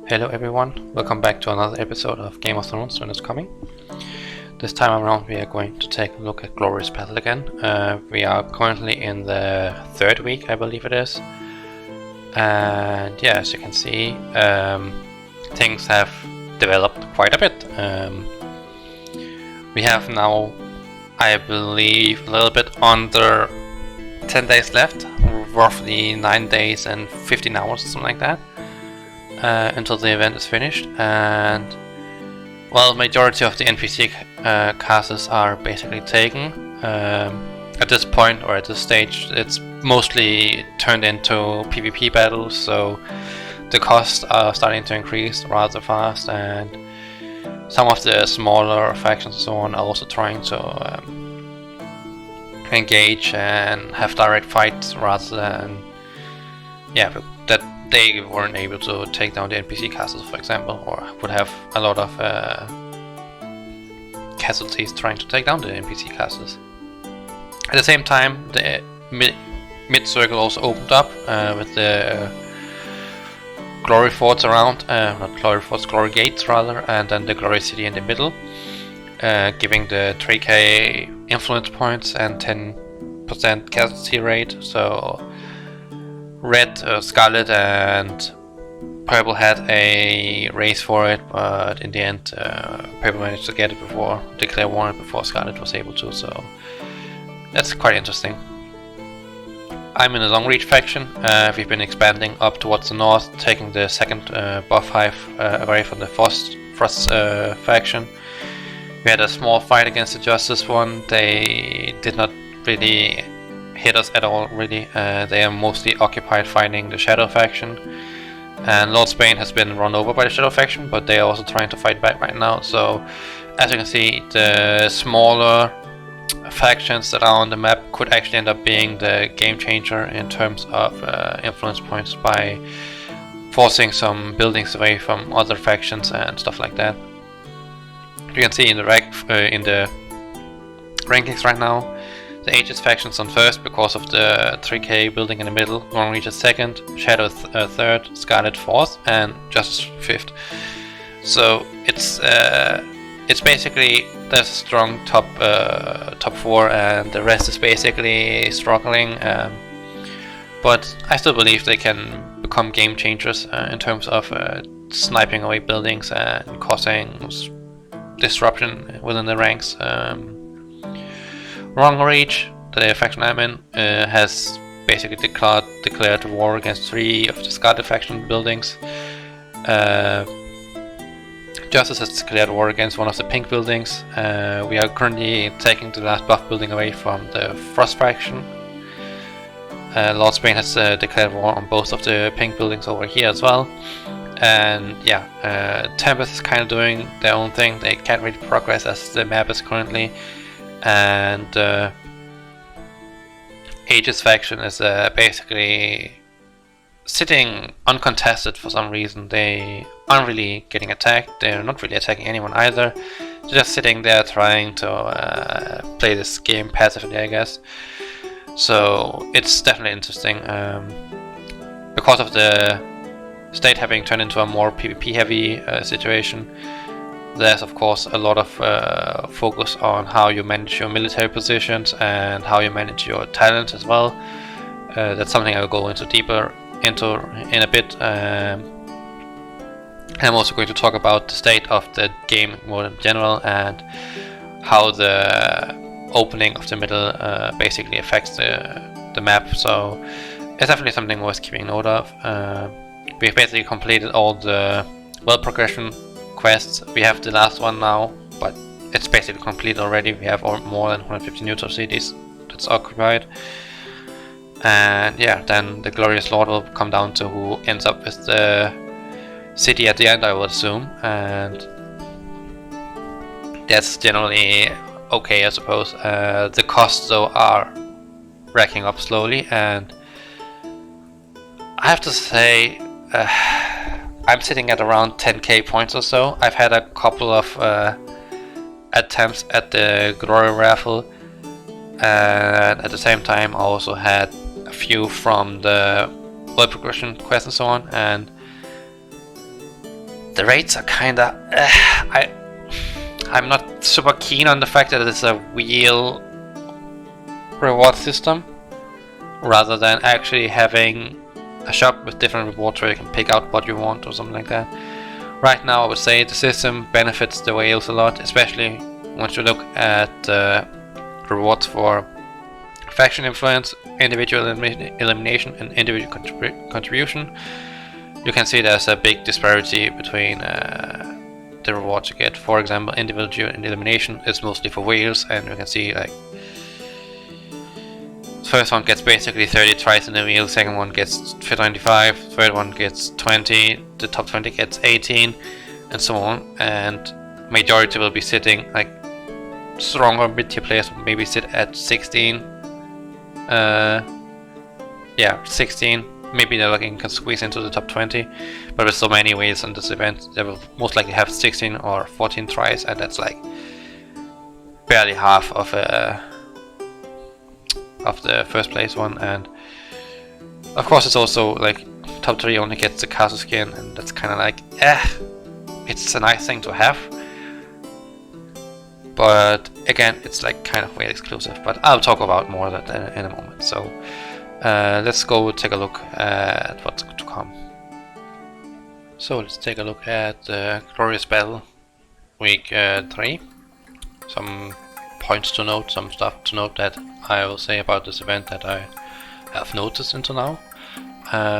Hello everyone, welcome back to another episode of Game of Thrones When It's Coming. This time around we are going to take a look at Gloria's Battle again. We are currently in the third week, I believe it is. And yeah, as you can see, things have developed quite a bit. We have now, I believe, a little bit under 10 days left, roughly 9 days and 15 hours or something like that. Until the event is finished, and well, majority of the NPC classes are basically taken. At this point, or at this stage, it's mostly turned into PvP battles, so the costs are starting to increase rather fast, and some of the smaller factions and so on are also trying to engage and have direct fights rather than that they weren't able to take down the NPC castles, for example, or would have a lot of casualties trying to take down the NPC castles. At the same time, the mid-circle also opened up with the glory forts around, not glory forts, glory gates rather, and then the Gloria City in the middle, giving the 3k influence points and 10% casualty rate. So Red, Scarlet and Purple had a race for it, but in the end Purple managed to get it before, declare war before Scarlet was able to, so that's quite interesting. I'm in the Long Reach faction. We've been expanding up towards the north, taking the second buff hive away from the Frost faction. We had a small fight against the Justice one. They did not really hit us at all, really. They are mostly occupied fighting the Shadow faction, and Lord Spain has been run over by the Shadow faction, but they are also trying to fight back right now. So as you can see, the smaller factions that are on the map could actually end up being the game changer in terms of influence points by forcing some buildings away from other factions and stuff like that. You can see in the rankings right now, the Aegis faction's on first because of the 3k building in the middle, Long Reach is second, Shadow third, Scarlet fourth, and Justice fifth. So it's basically there's a strong top four, and the rest is basically struggling. But I still believe they can become game changers in terms of sniping away buildings and causing disruption within the ranks. Long Reach, the faction I'm in, has basically declared war against 3 of the Scarlet faction buildings. Justice has declared war against 1 of the pink buildings. We are currently taking the last buff building away from the Frost faction. Lord Spain has declared war on both of the pink buildings over here as well. And yeah, Tempest is kind of doing their own thing. They can't really progress as the map is currently. And Aegis faction is basically sitting uncontested for some reason. They aren't really getting attacked, they're not really attacking anyone either. They're just sitting there trying to play this game passively, I guess. So it's definitely interesting. Because of the state having turned into a more PvP heavy situation, there's of course a lot of focus on how you manage your military positions and how you manage your talent as well. That's something I will go deeper into in a bit. I'm also going to talk about the state of the game more in general and how the opening of the middle basically affects the map. So it's definitely something worth keeping note of. We've basically completed all the well progression quests. We have the last one now, but it's basically complete already. We have more than 150 neutral cities that's occupied, and yeah, then the Glorious Lord will come down to who ends up with the city at the end, I would assume, and that's generally okay, I suppose. The costs though are racking up slowly, and I have to say I'm sitting at around 10k points or so. I've had a couple of attempts at the Glory raffle, and at the same time I also had a few from the world progression quest and so on, and The rates are kinda... I'm not super keen on the fact that it's a wheel reward system, rather than actually having a shop with different rewards where you can pick out what you want or something like that. Right now I would say the system benefits the whales a lot, especially once you look at rewards for faction influence, individual elimination and individual contribution. You can see there's a big disparity between the rewards you get. For example, individual elimination is mostly for whales, and you can see like the first one gets basically 30 tries in the wheel, second one gets 25, third one gets 20, the top 20 gets 18, and so on. And majority will be sitting, like stronger mid-tier players will maybe sit at 16. Yeah, 16. Maybe they're looking can squeeze into the top 20, but with so many whales on this event, they will most likely have 16 or 14 tries, and that's like barely half of the first place one. And of course, it's also like top 3 only gets the castle skin, and that's kind of like, it's a nice thing to have, but again, it's like kind of whale exclusive. But I'll talk about more of that in a moment. So. Let's go take a look at what's to come. So let's take a look at the Glorious Battle Week 3. Some points to note, some stuff to note that I will say about this event that I have noticed until now.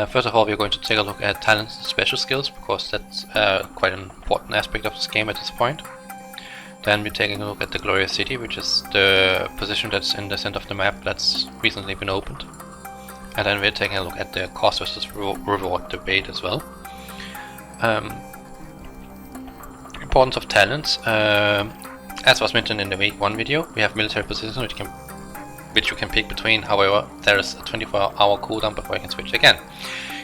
First of all, we're going to take a look at talents and special skills, because that's quite an important aspect of this game at this point. Then we're taking a look at the Gloria City, which is the position that's in the center of the map that's recently been opened. And then we're taking a look at the cost versus reward debate as well. Importance of talents. As was mentioned in the week 1 video, we have military positions which you can pick between. However, there is a 24-hour cooldown before you can switch again.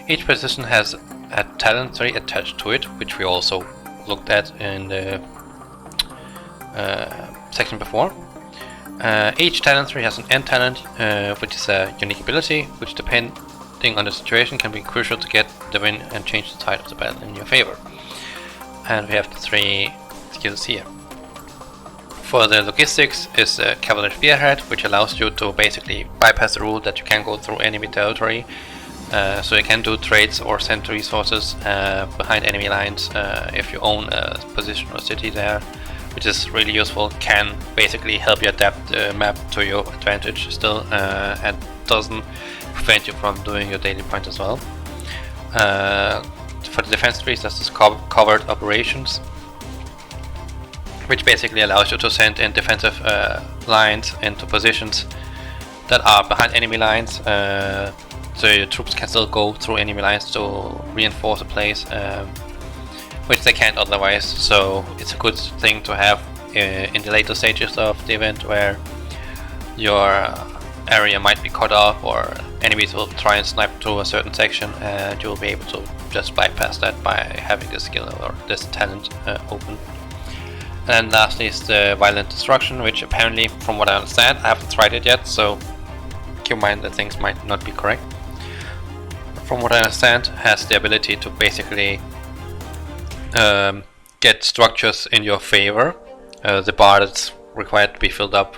Each position has a talent tree attached to it, which we also looked at in the section before. Each talent tree has an end talent, which is a unique ability, which depending on the situation can be crucial to get the win and change the tide of the battle in your favor. And we have the 3 skills here. For the logistics is a cavalry spearhead, which allows you to basically bypass the rule that you can go through enemy territory. So you can do trades or send resources behind enemy lines if you own a position or city there, which is really useful. Can basically help you adapt the map to your advantage still, and doesn't prevent you from doing your daily point as well. For the defense trees, that's this covered operations, which basically allows you to send in defensive lines into positions that are behind enemy lines, so your troops can still go through enemy lines to reinforce a place, which they can't otherwise. So it's a good thing to have in the later stages of the event, where your area might be cut off or enemies will try and snipe through a certain section, and you'll be able to just bypass that by having this skill or this talent open. And lastly is the violent destruction, which apparently, from what I understand, I haven't tried it yet, so keep in mind that things might not be correct. From what I understand, has the ability to basically get structures in your favor, the bar that's required to be filled up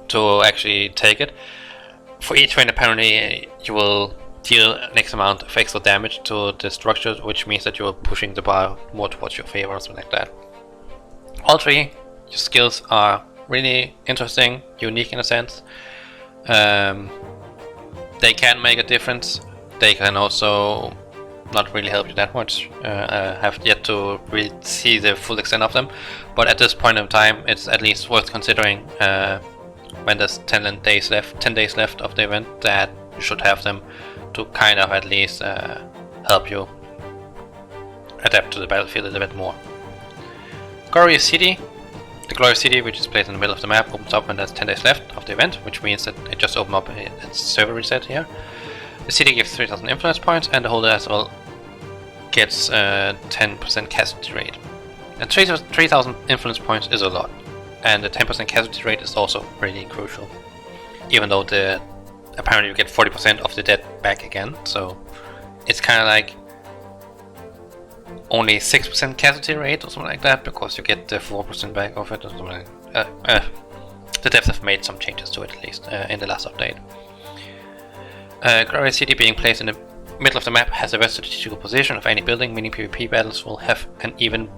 to actually take it. For each win, apparently you will deal an X amount of extra damage to the structure, which means that you're pushing the bar more towards your favor or something like that. All 3 skills are really interesting, unique in a sense. They can make a difference. They can also not really help you that much. I have yet to really see the full extent of them, but at this point in time, it's at least worth considering when there's 10 days left of the event, that you should have them to kind of at least help you adapt to the battlefield a little bit more. Gloria City. The Gloria City, which is placed in the middle of the map, opens up when there's 10 days left of the event, which means that it just opened up its server reset here. The city gives 3000 influence points, and the holder as well gets 10% casualty rate. And 3000 influence points is a lot, and the 10% casualty rate is also really crucial. Even though apparently you get 40% of the dead back again, so it's kind of like only 6% casualty rate or something like that, because you get the 4% back of it or something like the devs have made some changes to it, at least in the last update. Gloria City, being placed in the middle of the map, has the best strategical position of any building, meaning PvP battles will have an even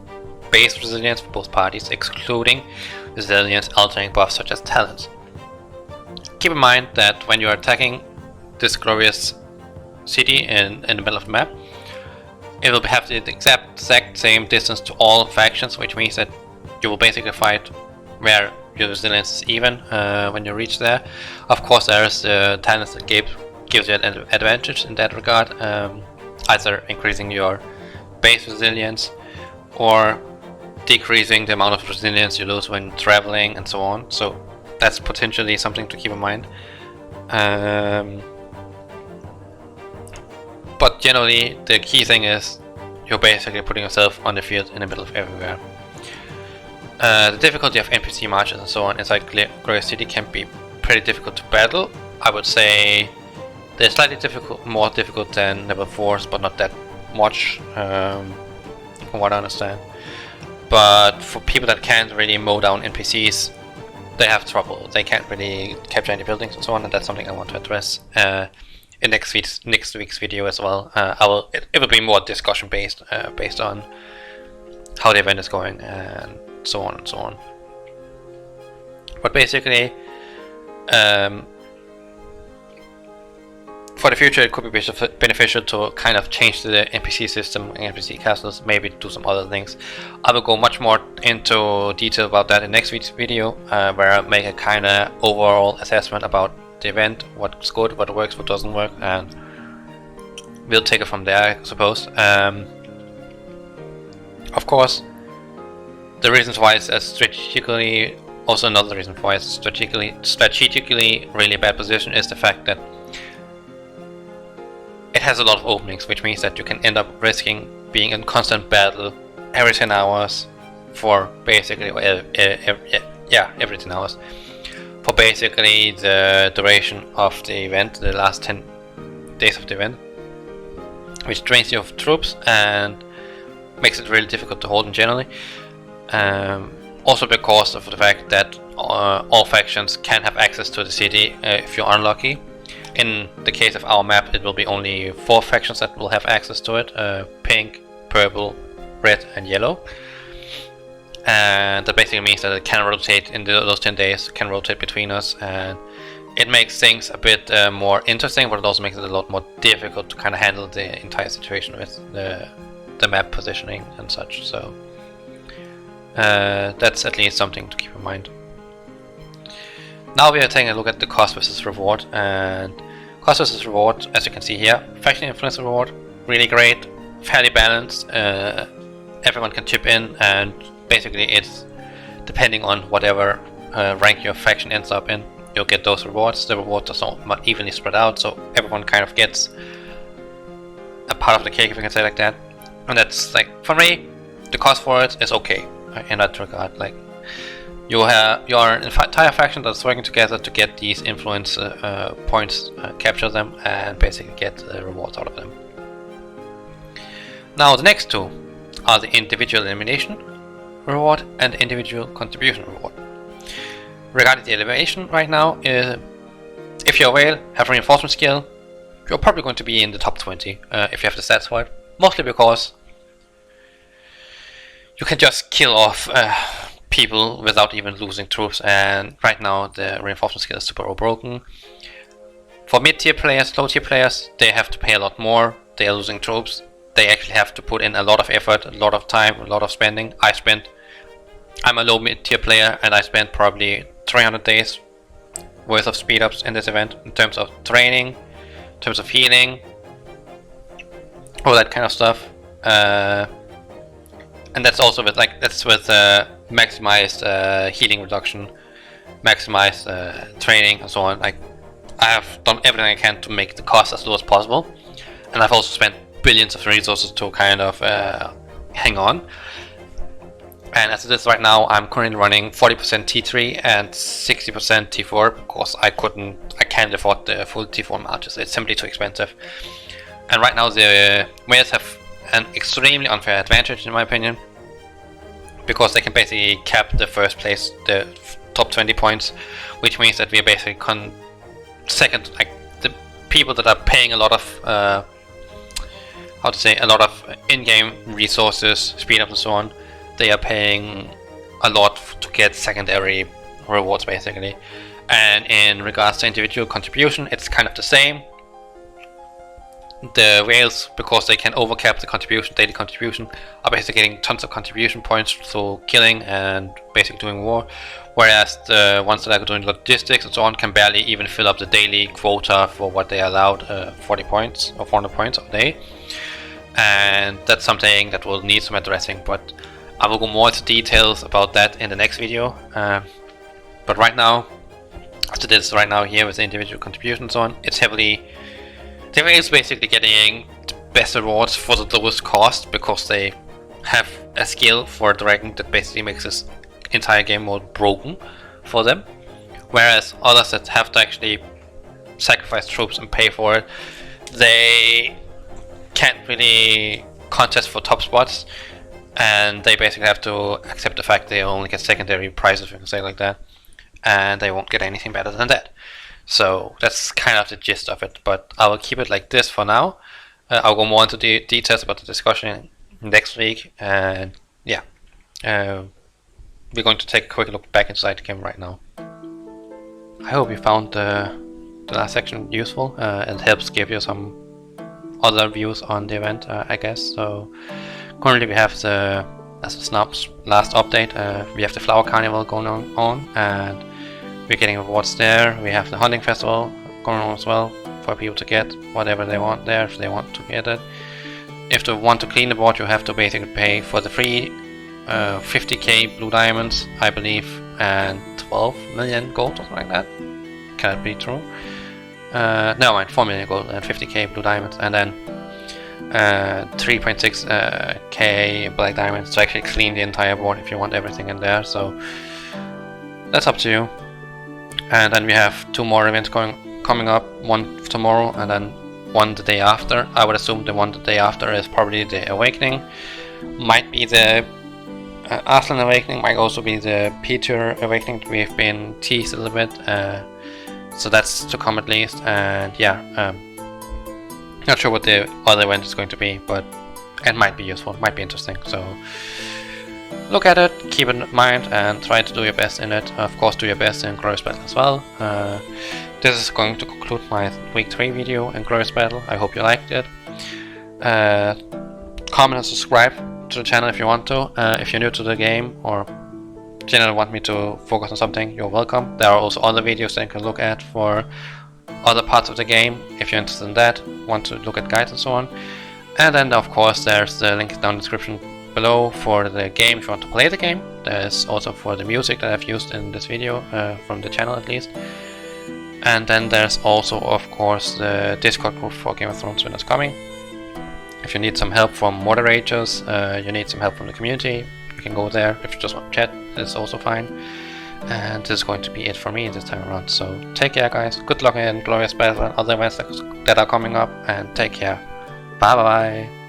base resilience for both parties, excluding resilience altering buffs such as talents. Keep in mind that when you are attacking this glorious city in the middle of the map, it will have the exact same distance to all factions, which means that you will basically fight where your resilience is even when you reach there. Of course, there is talents that gives you an advantage in that regard, either increasing your base resilience or decreasing the amount of resilience you lose when traveling and so on. So that's potentially something to keep in mind. But generally, the key thing is you're basically putting yourself on the field in the middle of everywhere. The difficulty of NPC marches and so on inside Gloria City can be pretty difficult to battle. I would say they're slightly more difficult than level 4s, but not that much, from what I understand. But for people that can't really mow down NPCs, they have trouble. They can't really capture any buildings and so on, and that's something I want to address in next week's video as well. It will be more discussion based on how the event is going and so on and so on. But basically, for the future, it could be beneficial to kind of change the NPC system and NPC castles, maybe do some other things. I will go much more into detail about that in next week's video, where I make a kind of overall assessment about the event, what's good, what works, what doesn't work, and we'll take it from there, I suppose. Of course, the reasons why it's strategically, also another reason why it's strategically really bad position is the fact that it has a lot of openings, which means that you can end up risking being in constant battle every 10 hours for basically, every 10 hours for basically the duration of the event, the last 10 days of the event, which drains you of troops and makes it really difficult to hold in generally. Also because of the fact that all factions can have access to the city if you're unlucky. In the case of our map, it will be only 4 factions that will have access to it: pink, purple, red and yellow. And that basically means that it can rotate in those 10 days, can rotate between us, and it makes things a bit more interesting, but it also makes it a lot more difficult to kind of handle the entire situation with the map positioning and such. So that's at least something to keep in mind. Now we are taking a look at the cost versus reward, and cost versus reward, as you can see here, faction influence reward, really great, fairly balanced, everyone can chip in, and basically it's depending on whatever rank your faction ends up in, you'll get those rewards. The rewards are somewhat evenly spread out, so everyone kind of gets a part of the cake, if you can say like that. And that's, like, for me, the cost for it is okay in that regard. Like, you're an entire faction that's working together to get these influence points, capture them, and basically get rewards out of them. Now the next two are the individual elimination reward and individual contribution reward. Regarding the elimination right now, if you're a whale, have reinforcement skill, you're probably going to be in the top 20 if you have the stats for it. Mostly because you can just kill off people without even losing troops, and right now the reinforcement skill is super broken. For mid-tier players, low-tier players, they have to pay a lot more, they are losing troops, they actually have to put in a lot of effort, a lot of time, a lot of spending. I'm a low mid-tier player and I spent probably 300 days worth of speed-ups in this event in terms of training, in terms of healing, all that kind of stuff. And that's also with maximized healing reduction, maximized training and so on. Like, I have done everything I can to make the cost as low as possible, and I've also spent billions of resources to kind of hang on. And as it is right now, I'm currently running 40% T3 and 60% T4 because I can't afford the full T4 marches. It's simply too expensive. And right now the whales have an extremely unfair advantage in my opinion, because they can basically cap the first place, the top 20 points, which means that we are basically second, like the people that are paying a lot of a lot of in-game resources, speed up and so on, they are paying a lot to get secondary rewards basically. And in regards to individual contribution, it's kind of the same. The whales, because they can overcap the contribution, daily contribution, are basically getting tons of contribution points through killing and basically doing war, whereas the ones that are doing logistics and so on can barely even fill up the daily quota for what they are allowed, 40 points or 400 points a day. And that's something that will need some addressing, but I will go more into details about that in the next video. But right now, after this, right now here with the individual contribution and so on, it's heavily, the whales basically getting the best rewards for the lowest cost, because they have a skill for dragon that basically makes this entire game mode broken for them, whereas others that have to actually sacrifice troops and pay for it, they can't really contest for top spots, and they basically have to accept the fact they only get secondary prizes, if you can say it like that, and they won't get anything better than that. So that's kind of the gist of it, but I will keep it like this for now. I'll go more into the details about the discussion next week, and yeah, we're going to take a quick look back inside the game right now. I hope you found the last section useful. It helps give you some other views on the event, I guess. So currently we have the, as a snaps last update, we have the flower carnival going on, and we're getting rewards there. We have the hunting festival going on as well, for people to get whatever they want there if they want to get it. If they want to clean the board, you have to basically pay for the free 50k blue diamonds, I believe, and 12 million gold or something like that. Can it be true? No mind, 4 million gold and 50k blue diamonds, and then 3.6k black diamonds to actually clean the entire board if you want everything in there. So that's up to you. And then we have 2 more events coming up, one tomorrow and then one the day after. I would assume the one the day after is probably the Awakening. Might be the Aslan Awakening, might also be the Peter Awakening. We've been teased a little bit, so that's to come at least. And yeah, not sure what the other event is going to be, but it might be useful, might be interesting. So look at it, keep it in mind, and try to do your best in it. Of course, do your best in Glorious Battle as well. This is going to conclude my week 3 video in Glorious Battle. I hope you liked it. Comment and subscribe to the channel if you want to. If you're new to the game or generally want me to focus on something, you're welcome. There are also other videos that you can look at for other parts of the game if you're interested in that, want to look at guides and so on. And then of course there's the link down in the description below for the game if you want to play the game. There's also for the music that I've used in this video, from the channel at least. And then there's also of course the Discord group for Game of Thrones when it's coming. If you need some help from moderators, you need some help from the community, you can go there. If you just want to chat, it's also fine. And this is going to be it for me this time around. So take care guys, good luck in Glorious Battle and other events that are coming up, and take care. Bye bye.